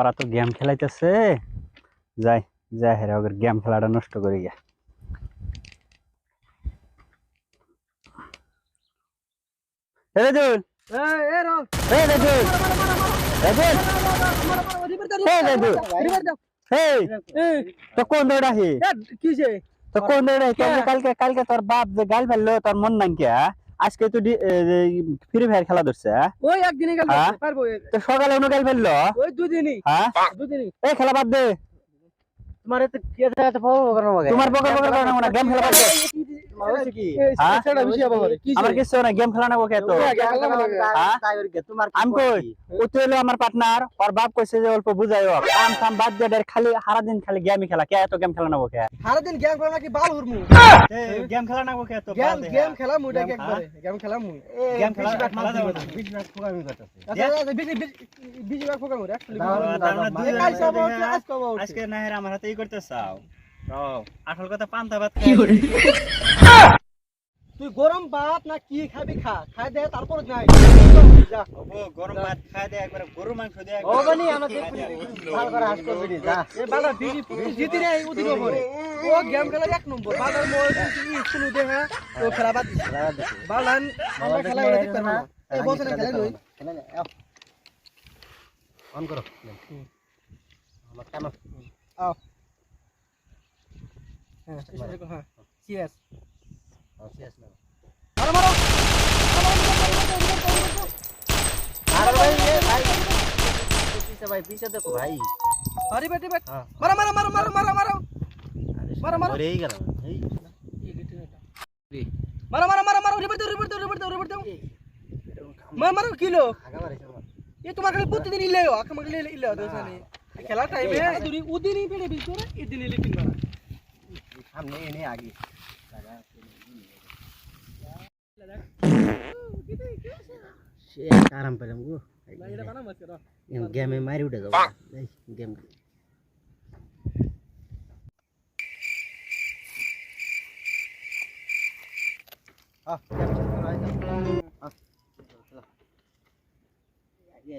ওরা তো গেম খেলাইতেছে, যাই যাই হেরে ওদের গেম খেলাটা নষ্ট করে গিয়া। কালকে কালকে তোর বাপ যে গাল ফেললো তোর মন নাই কে? আজকে তো ফ্রি ফায়ার খেলা ধরছে। ওই একদিনই গেল পারবো তো সকালে অন্য গাল ফেললো ওই দুদিনই। হ্যাঁ দুদিনই এই খেলা বাদ দে। তোমার তো কে জায়গাতে পাবো তোমার বকর বকর করে না, গেম খেলা বাদ দে। আমার কিছু না, গেম খেলা না ওকে তো আমি কই ওতে হলো আমার পার্টনার, ওর বাপ কইছে যে অল্প বুঝাইও কাম কাম বাদ দে, খালি সারা দিন খালি গেমই খেলা। কে এত গেম খেলা না ওকে? সারা দিন গেম খেলা নাকি বাল হুরমু? গেম খেলা না ওকে তো গেম খেলা মুইটা একবারে গেম খেলা মুই গেম খেলা খেলা যাবে না। 20 লাখ ফোকামি করতেছে। আচ্ছা 20 লাখ ফোকামি অ্যাকচুয়ালি আজকে না হেরা আমার হাতেই করতে চাও। আসল কথা পান্তা ভাত তুই গরম ভাত না কি খাবি খা, খাই দে তারপর যাই যা। গরম ভাত খাই দে, একবার গরু মাংস দে। ও বানি আমাদের ভালো করে হাস করবি যা। এ বালা বিজি জিতি রে উদিন করে ও গেম খেলা এক নম্বর বালার মোর কি স্কুল দে হ্যাঁ ও খেলা বাদ দিছে বালান আমরা খেলা ওরে দেখতে না। এই বসে না খেলা লই খেলা না অন করো আমার কানো আও হ্যাঁ হ্যাঁ সিএস সিএস না মারো মারো আরে ভাই ये भाई पीछे भाई पीछे देखो भाई अरे बेटे बेट मारो मारो मारो मारो मारो मारो मारो मारो रे ही कर मारो मारो मारो मारो रिवर्ट दो मारो मारो किलो ये तुम्हारे लिए बुद्धि नहीं ले हो आंख मगले ले हो दोस्त ने खेला टाइम है दूरी उदी नहीं पेड़े बीच में ये दिन ले पिन मारा हमने इन्हें आगे সে আরাম পেলাম গো এটা বানাম আজকে র গেমে মারি উঠে যাবো এই গেম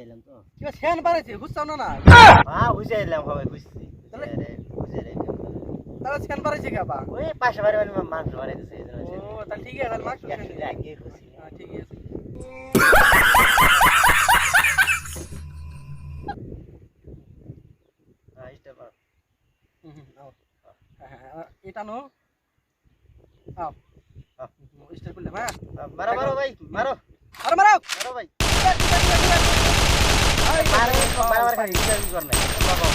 এলাম তো কি ফ্যান পারেছে বুঝছাও না না হ্যাঁ বুঝে এলাম হবে বুঝছি তাহলে বুঝে রে তাহলে ফ্যান পারেছে কি আপা ওই পাশে বাড়ি বাড়ি মাংস বাড়াই দিছে ও তাহলে ঠিক আছে তাহলে মাংস আগে খুশি হ্যাঁ ঠিক আছে এটা নো আও স্টার করলে হ্যাঁ মারো মারো ভাই মারো আরে মারো মারো ভাই আরে বারবার খালি স্টার কর না বাবা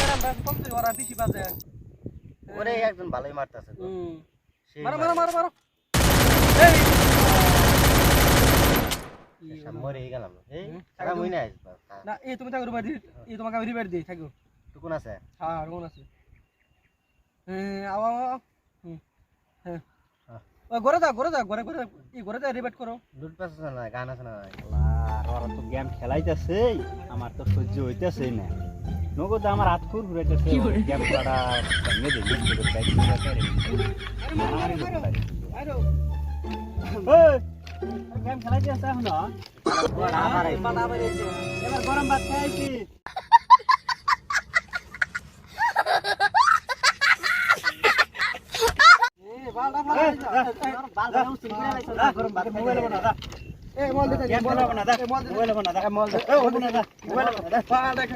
আরাম বাস কম তুই ওরা বেশি বাজে ওরে একজন ভালোই মারতাছে তো মারো মারো মারো মারো এই মরে গেলাম এই টাকা মই না না এই তুমি থাকো রিভার দি এই তোমাকে আমি রিভার দেই থাকো তো কোন আছে হ্যাঁ কোন আছে আও হ্যাঁ ওই ঘরে যা ঘরে এই ঘরে যা রিভার করো লুট পাস না গান আছে না ওরা তো গেম খেলাইতেছে, আমার তো সহ্য হইতেছে না। নগদ আমার হাত খুর ঘুরাইতেছে গেম খেলাটা ভেঙে দিই গেম খেলাইতেছে এখন এবার গরম ভাত খাইছি মোবাইল বানা দা এ মল দে মোবাইল বানা দা মোবাইল বানা দা মল দে মোবাইল বানা দা মোবাইল বানা দা পাল দেখ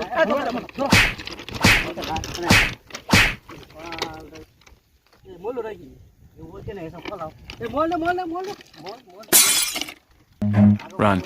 এ মল রাখি এ ওকে না এসব ফলাও এ মল মল Run.